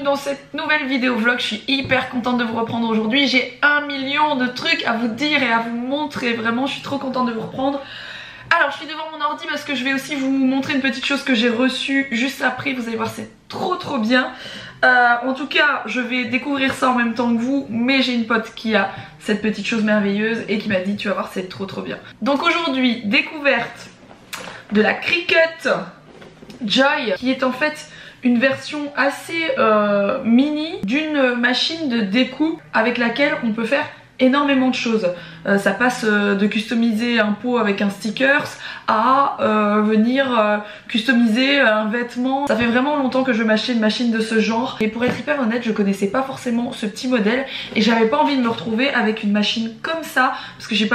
dans cette nouvelle vidéo vlog. Je suis hyper contente de vous reprendre aujourd'hui. J'ai 1 million de trucs à vous dire et à vous montrer. Vraiment, je suis trop contente de vous reprendre. Alors, je suis devant mon ordi parce que je vais aussi vous montrer une petite chose que j'ai reçue juste après. Vous allez voir, c'est trop bien. En tout cas, je vais découvrir ça en même temps que vous, mais j'ai une pote qui a cette petite chose merveilleuse et qui m'a dit, tu vas voir, c'est trop bien. Donc aujourd'hui, découverte de la Cricut Joy, qui est en fait une version assez mini d'une machine de découpe avec laquelle on peut faire énormément de choses. Ça passe de customiser un pot avec un stickers à venir customiser un vêtement. Ça fait vraiment longtemps que je veux m'acheter une machine de ce genre et pour être hyper honnête, je connaissais pas forcément ce petit modèle et j'avais pas envie de me retrouver avec une machine comme ça parce que j'ai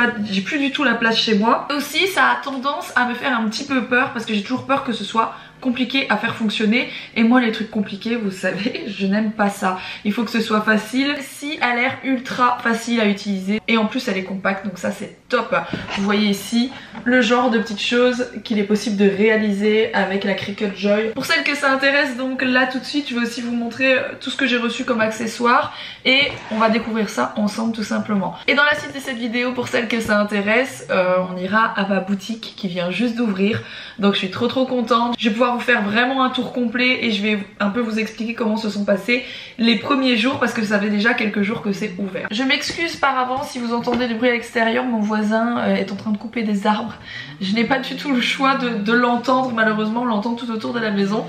plus du tout la place chez moi. Et aussi ça a tendance à me faire un petit peu peur parce que j'ai toujours peur que ce soit compliqué à faire fonctionner et moi les trucs compliqués, vous savez, je n'aime pas ça. Il faut que ce soit facile. Si elle a l'air ultra facile à utiliser et en plus elle est compacte, donc ça c'est top. Vous voyez ici le genre de petites choses qu'il est possible de réaliser avec la Cricut Joy. Pour celles que ça intéresse, donc là tout de suite je vais aussi vous montrer tout ce que j'ai reçu comme accessoires et on va découvrir ça ensemble tout simplement. Et dans la suite de cette vidéo, pour celles que ça intéresse, on ira à ma boutique qui vient juste d'ouvrir, donc je suis trop contente. Je vais pouvoir vous faire vraiment un tour complet et je vais un peu vous expliquer comment se sont passés les premiers jours parce que ça fait déjà quelques jours que c'est ouvert. Je m'excuse par avance si vous entendez du bruit à l'extérieur, mon voisin est en train de couper des arbres. Je n'ai pas du tout le choix de l'entendre, malheureusement on l'entend tout autour de la maison.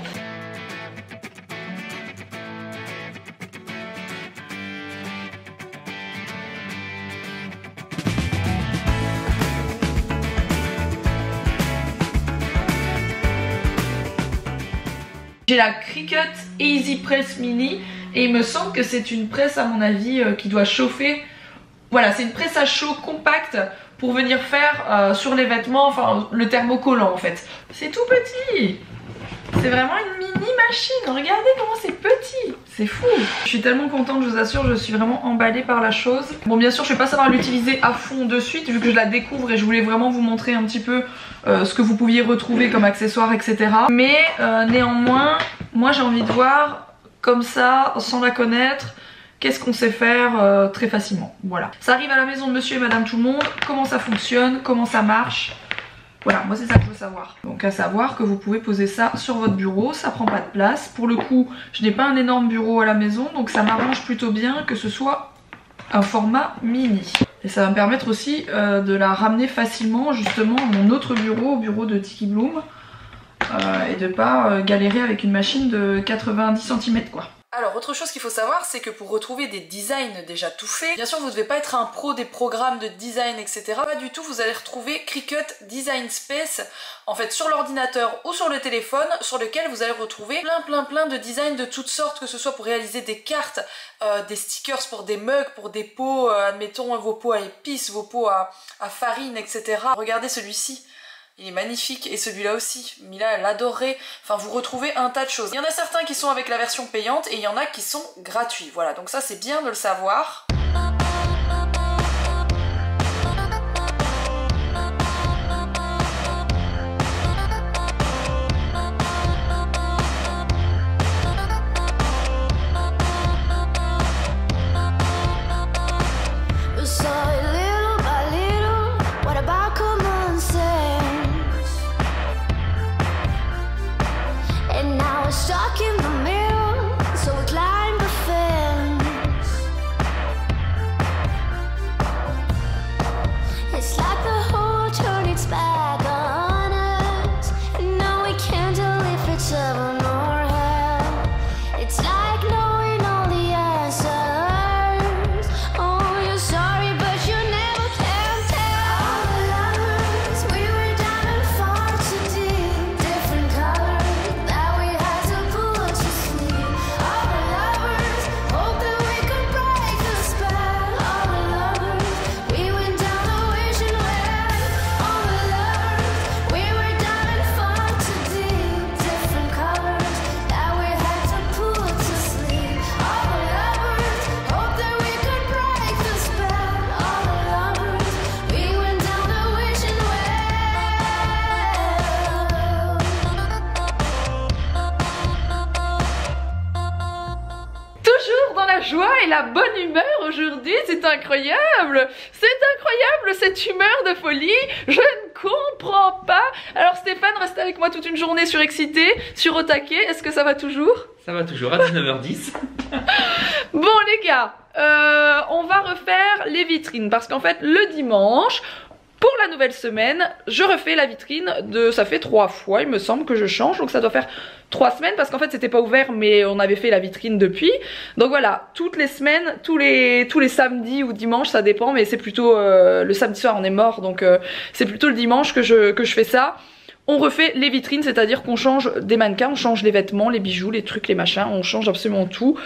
J'ai la Cricut Easy Press Mini et il me semble que c'est une presse à mon avis qui doit chauffer. Voilà, c'est une presse à chaud compacte pour venir faire sur les vêtements, enfin le thermocollant en fait. C'est tout petit. C'est vraiment une mini machine, regardez comment c'est petit. C'est fou. Je suis tellement contente, je vous assure, je suis vraiment emballée par la chose. Bon bien sûr je vais pas savoir l'utiliser à fond de suite vu que je la découvre et je voulais vraiment vous montrer un petit peu ce que vous pouviez retrouver comme accessoires etc. Mais néanmoins, moi j'ai envie de voir comme ça, sans la connaître, qu'est-ce qu'on sait faire très facilement. Voilà. Ça arrive à la maison de monsieur et madame tout le monde, comment ça fonctionne, comment ça marche. Voilà, moi c'est ça que je veux savoir. Donc à savoir que vous pouvez poser ça sur votre bureau, ça prend pas de place. Pour le coup, je n'ai pas un énorme bureau à la maison, donc ça m'arrange plutôt bien que ce soit un format mini. Et ça va me permettre aussi de la ramener facilement justement à mon autre bureau, au bureau de Tiki Bloom. Et de pas galérer avec une machine de 90 cm quoi. Alors autre chose qu'il faut savoir, c'est que pour retrouver des designs déjà tout faits, bien sûr vous ne devez pas être un pro des programmes de design etc. Pas du tout, vous allez retrouver Cricut Design Space en fait sur l'ordinateur ou sur le téléphone, sur lequel vous allez retrouver plein de designs de toutes sortes, que ce soit pour réaliser des cartes, des stickers pour des mugs, pour des pots, admettons vos pots à épices, vos pots à farine etc. Regardez celui-ci. Il est magnifique et celui-là aussi, Mila elle adorerait, enfin vous retrouvez un tas de choses. Il y en a certains qui sont avec la version payante et il y en a qui sont gratuits, voilà donc ça c'est bien de le savoir. et la bonne humeur aujourd'hui, c'est incroyable. C'est incroyable cette humeur de folie, je ne comprends pas. Alors Stéphane reste avec moi toute une journée surexcité, sur au taquet, est-ce que ça va toujours? Ça va toujours à 19h10. Bon les gars, on va refaire les vitrines parce qu'en fait le dimanche, pour la nouvelle semaine, je refais la vitrine de... Ça fait 3 fois il me semble que je change, donc ça doit faire 3 semaines parce qu'en fait c'était pas ouvert mais on avait fait la vitrine depuis. Donc voilà, toutes les semaines, tous les samedis ou dimanches, ça dépend, mais c'est plutôt le samedi soir on est mort, donc c'est plutôt le dimanche que je fais ça. On refait les vitrines, c'est-à-dire qu'on change des mannequins, on change les vêtements, les bijoux, les trucs, les machins, on change absolument tout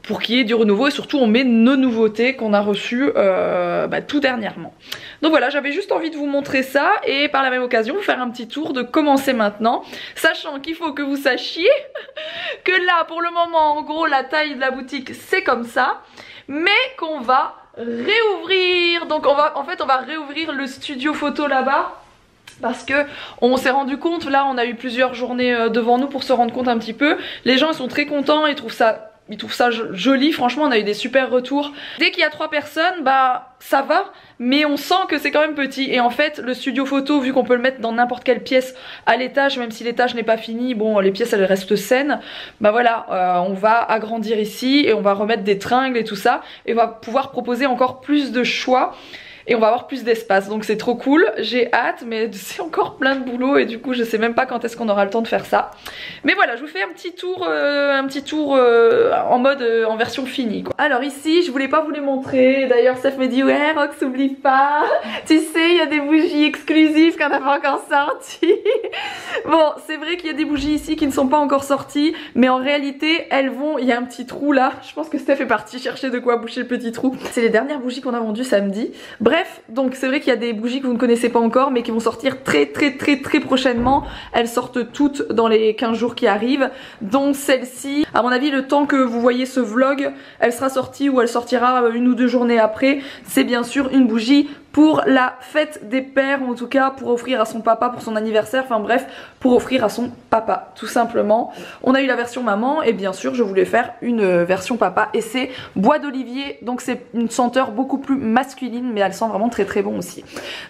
pour qu'il y ait du renouveau et surtout on met nos nouveautés qu'on a reçues tout dernièrement. Donc voilà, j'avais juste envie de vous montrer ça et par la même occasion vous faire un petit tour de commencer maintenant, sachant qu'il faut que vous sachiez que là pour le moment en gros la taille de la boutique c'est comme ça, mais qu'on va réouvrir, donc on va réouvrir le studio photo là-bas. Parce que on s'est rendu compte, là on a eu plusieurs journées devant nous pour se rendre compte un petit peu. Les gens ils sont très contents, ils trouvent ça joli, franchement on a eu des super retours. Dès qu'il y a 3 personnes, bah ça va, mais on sent que c'est quand même petit. Et en fait le studio photo, vu qu'on peut le mettre dans n'importe quelle pièce à l'étage, même si l'étage n'est pas fini, bon les pièces elles restent saines. Bah voilà, on va agrandir ici et on va remettre des tringles et tout ça. Et on va pouvoir proposer encore plus de choix. Et on va avoir plus d'espace, donc c'est trop cool, j'ai hâte, mais c'est encore plein de boulot et du coup je sais même pas quand est-ce qu'on aura le temps de faire ça. Mais voilà, je vous fais un petit tour en mode en version finie quoi. Alors ici, je voulais pas vous les montrer, d'ailleurs Steph me dit ouais Rox oublie pas, tu sais il y a des bougies exclusives qu'on n'a pas encore sorties. Bon c'est vrai qu'il y a des bougies ici qui ne sont pas encore sorties, mais en réalité elles vont, il y a un petit trou là, je pense que Steph est partie chercher de quoi boucher le petit trou. C'est les dernières bougies qu'on a vendues samedi. Bref, donc c'est vrai qu'il y a des bougies que vous ne connaissez pas encore mais qui vont sortir très prochainement. Elles sortent toutes dans les 15 jours qui arrivent. Donc celle-ci, à mon avis le temps que vous voyez ce vlog, elle sera sortie ou elle sortira 1 ou 2 journées après. C'est bien sûr une bougie pour la fête des pères, ou en tout cas pour offrir à son papa pour son anniversaire, enfin bref, pour offrir à son papa tout simplement. On a eu la version maman et bien sûr je voulais faire une version papa et c'est bois d'olivier, donc c'est une senteur beaucoup plus masculine mais elle sent vraiment très bon aussi.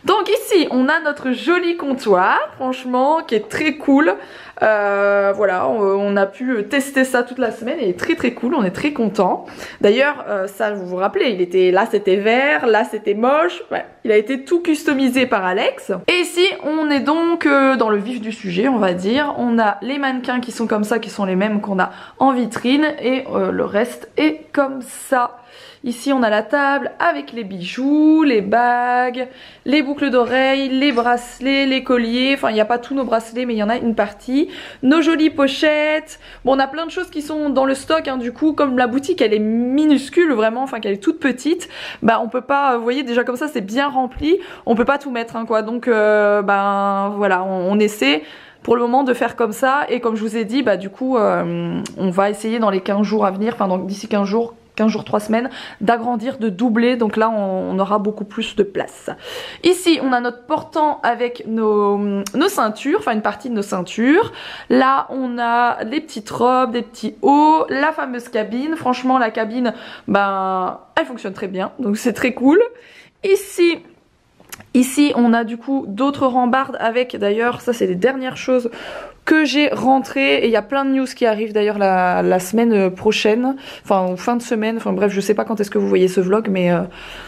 Donc ici on a notre joli comptoir franchement qui est très cool. Voilà, on a pu tester ça toute la semaine et il est très cool, on est très content. D'ailleurs ça vous vous rappelez, il était là c'était vert, là c'était moche, ouais, il a été tout customisé par Alex. Et ici on est donc dans le vif du sujet on va dire, on a les mannequins qui sont comme ça, qui sont les mêmes qu'on a en vitrine et le reste est comme ça. Ici on a la table avec les bijoux, les bagues, les boucles d'oreilles, les bracelets, les colliers, enfin il n'y a pas tous nos bracelets mais il y en a une partie, nos jolies pochettes. Bon on a plein de choses qui sont dans le stock hein, du coup comme la boutique elle est minuscule vraiment, enfin qu'elle est toute petite, bah on peut pas, vous voyez déjà comme ça c'est bien rempli, on peut pas tout mettre hein, quoi, donc ben voilà on essaie pour le moment de faire comme ça et comme je vous ai dit bah du coup on va essayer dans les 15 jours à venir, enfin d'ici 15 jours 3 semaines, d'agrandir, de doubler, donc là on aura beaucoup plus de place. Ici on a notre portant avec nos ceintures, enfin une partie de nos ceintures. Là on a les petites robes, des petits hauts, la fameuse cabine, franchement la cabine ben elle fonctionne très bien, donc c'est très cool. Ici on a du coup d'autres rambardes avec, d'ailleurs ça c'est les dernières choses que j'ai rentrées et il y a plein de news qui arrivent d'ailleurs la semaine prochaine, enfin fin de semaine, enfin bref je sais pas quand est-ce que vous voyez ce vlog mais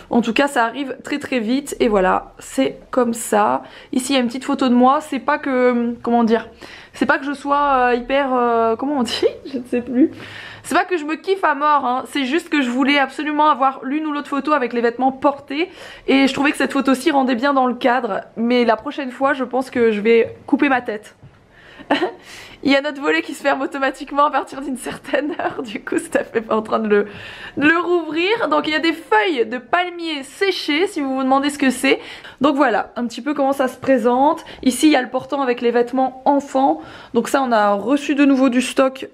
en tout cas ça arrive très vite et voilà c'est comme ça. Ici il y a une petite photo de moi, c'est pas que, comment dire, c'est pas que je sois hyper, comment on dit, je ne sais plus. C'est pas que je me kiffe à mort, hein. C'est juste que je voulais absolument avoir l'une ou l'autre photo avec les vêtements portés et je trouvais que cette photo-ci rendait bien dans le cadre. Mais la prochaine fois, je pense que je vais couper ma tête. Il y a notre volet qui se ferme automatiquement à partir d'une certaine heure, du coup Steph est en train de le rouvrir. Donc il y a des feuilles de palmier séchées si vous vous demandez ce que c'est. Donc voilà un petit peu comment ça se présente. Ici il y a le portant avec les vêtements enfants. Donc ça on a reçu de nouveau du stock,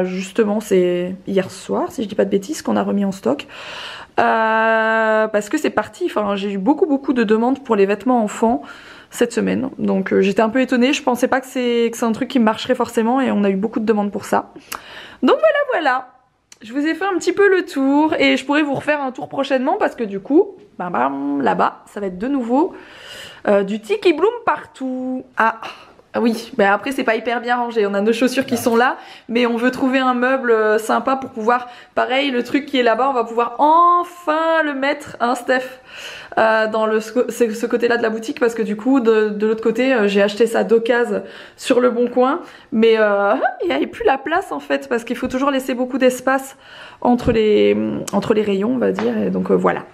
justement c'est hier soir si je dis pas de bêtises qu'on a remis en stock. Parce que c'est parti, enfin j'ai eu beaucoup de demandes pour les vêtements enfants cette semaine, donc j'étais un peu étonnée, je pensais pas que c'est un truc qui marcherait forcément et on a eu beaucoup de demandes pour ça. Donc voilà, je vous ai fait un petit peu le tour et je pourrais vous refaire un tour prochainement parce que du coup, là-bas, ça va être de nouveau du Tiki Bloom partout. Ah oui, bah après c'est pas hyper bien rangé, on a nos chaussures qui sont là, mais on veut trouver un meuble sympa pour pouvoir, pareil, le truc qui est là-bas, on va pouvoir enfin le mettre, hein Steph, dans ce côté-là de la boutique, parce que du coup, de l'autre côté, j'ai acheté ça d'occasion sur le Bon Coin, mais il n'y avait plus la place en fait, parce qu'il faut toujours laisser beaucoup d'espace entre les rayons, on va dire, et donc voilà.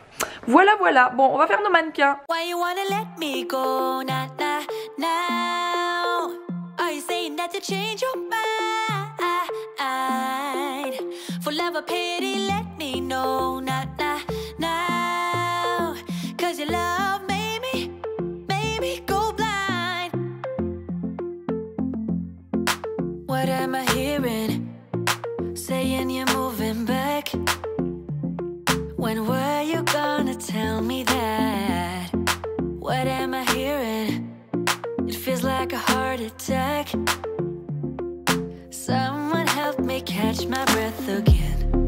Voilà, bon, on va faire nos mannequins. Why you wanna let me go now? Are you saying that to change your mind? For love or pity, let me know now. Cause your love made me go blind. What am I hearing? Saying you're moving back. When were you gonna tell me that? What am I hearing? It feels like a heart attack. Someone help me catch my breath again.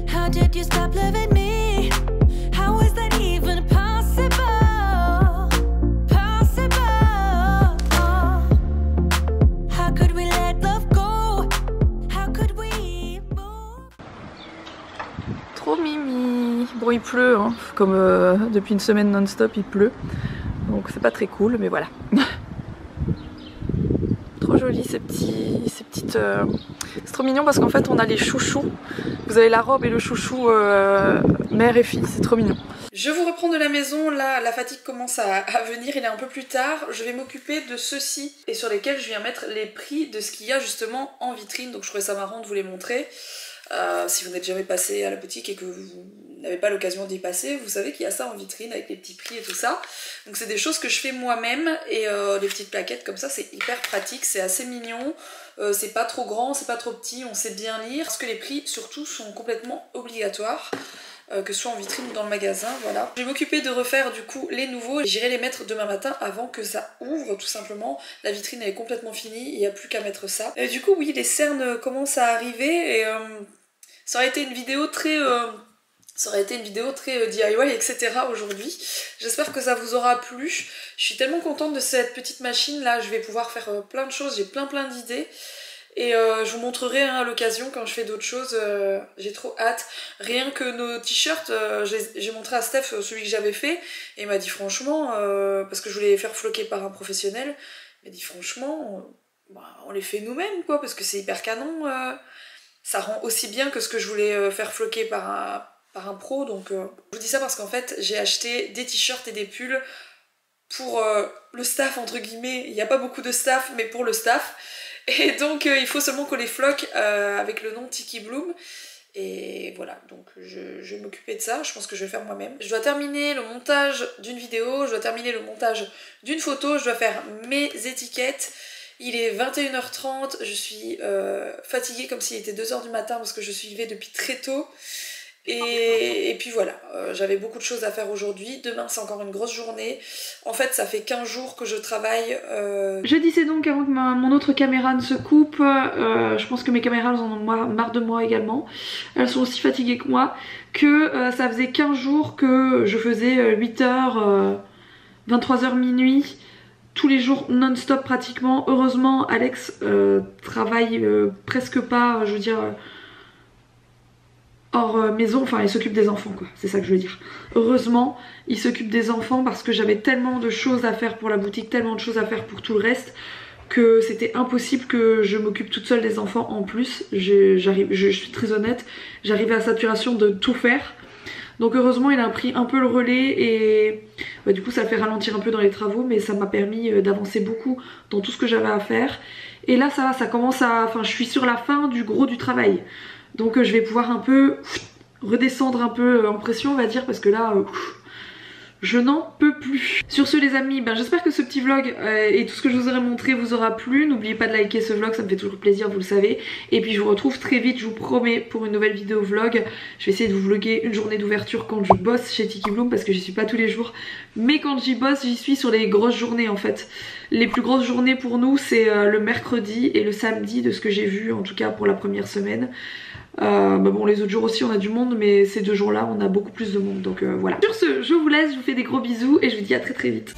How did you stop loving me? How is that even possible? How could we let love go? How could we move? Trop mimi. Bon, il pleut, hein, comme depuis une semaine non-stop, il pleut. Donc c'est pas très cool, mais voilà. Trop joli ces petites... C'est trop mignon parce qu'en fait on a les chouchous. Vous avez la robe et le chouchou mère et fille, c'est trop mignon. Je vous reprends de la maison, là la fatigue commence à venir, il est un peu plus tard. Je vais m'occuper de ceux-ci et sur lesquels je viens mettre les prix de ce qu'il y a justement en vitrine. Donc je trouvais ça marrant de vous les montrer. Si vous n'êtes jamais passé à la boutique et que vous n'avez pas l'occasion d'y passer, vous savez qu'il y a ça en vitrine avec les petits prix et tout ça. Donc c'est des choses que je fais moi-même et les petites plaquettes comme ça c'est hyper pratique, c'est assez mignon, c'est pas trop grand, c'est pas trop petit, on sait bien lire. Parce que les prix surtout sont complètement obligatoires, que ce soit en vitrine ou dans le magasin, voilà. Je vais m'occuper de refaire du coup les nouveaux et j'irai les mettre demain matin avant que ça ouvre tout simplement. La vitrine elle est complètement finie, il n'y a plus qu'à mettre ça. Et du coup oui, les cernes commencent à arriver et ça aurait été une vidéo très... DIY, etc. aujourd'hui. J'espère que ça vous aura plu. Je suis tellement contente de cette petite machine là, je vais pouvoir faire plein de choses, j'ai plein d'idées. Et je vous montrerai à l'occasion quand je fais d'autres choses, j'ai trop hâte. Rien que nos t-shirts, j'ai montré à Steph celui que j'avais fait, et il m'a dit franchement, parce que je voulais les faire floquer par un professionnel, il m'a dit franchement, on les fait nous-mêmes quoi, parce que c'est hyper canon, ça rend aussi bien que ce que je voulais faire floquer par un pro, donc je vous dis ça parce qu'en fait j'ai acheté des t-shirts et des pulls pour le staff entre guillemets, il n'y a pas beaucoup de staff mais pour le staff, et donc il faut seulement qu'on les floque avec le nom Tiki Bloom, et voilà, donc je vais m'occuper de ça, je pense que je vais faire moi-même. Je dois terminer le montage d'une vidéo, je dois terminer le montage d'une photo, je dois faire mes étiquettes. Il est 21h30, je suis fatiguée comme s'il était 2h du matin parce que je suis levée depuis très tôt. Et puis voilà, j'avais beaucoup de choses à faire aujourd'hui. Demain c'est encore une grosse journée. En fait ça fait 15 jours que je travaille. Je disais donc avant que mon autre caméra ne se coupe, je pense que mes caméras elles en ont marre de moi également. Elles sont aussi fatiguées que moi, que ça faisait 15 jours que je faisais 8h, 23h minuit, tous les jours non-stop pratiquement. Heureusement Alex travaille presque pas, je veux dire... hors maison, enfin il s'occupe des enfants quoi, c'est ça que je veux dire. Heureusement il s'occupe des enfants parce que j'avais tellement de choses à faire pour la boutique, tellement de choses à faire pour tout le reste, que c'était impossible que je m'occupe toute seule des enfants en plus. Je suis très honnête, j'arrivais à saturation de tout faire. Donc heureusement il a pris un peu le relais et du coup ça fait ralentir un peu dans les travaux, mais ça m'a permis d'avancer beaucoup dans tout ce que j'avais à faire. Et là ça va, ça commence à... Enfin je suis sur la fin du gros du travail. Donc je vais pouvoir un peu redescendre un peu en pression on va dire, parce que là je n'en peux plus. Sur ce les amis, j'espère que ce petit vlog et tout ce que je vous aurais montré vous aura plu. N'oubliez pas de liker ce vlog, ça me fait toujours plaisir, vous le savez. Et puis je vous retrouve très vite, je vous promets, pour une nouvelle vidéo vlog. Je vais essayer de vous vlogger une journée d'ouverture quand je bosse chez Tiki Bloom, parce que j'y suis pas tous les jours. Mais quand j'y bosse, j'y suis sur les grosses journées en fait. Les plus grosses journées pour nous c'est le mercredi et le samedi de ce que j'ai vu, en tout cas pour la première semaine. Bah bon, les autres jours aussi on a du monde, mais ces 2 jours là on a beaucoup plus de monde, donc voilà. Sur ce, je vous laisse, je vous fais des gros bisous et je vous dis à très très vite.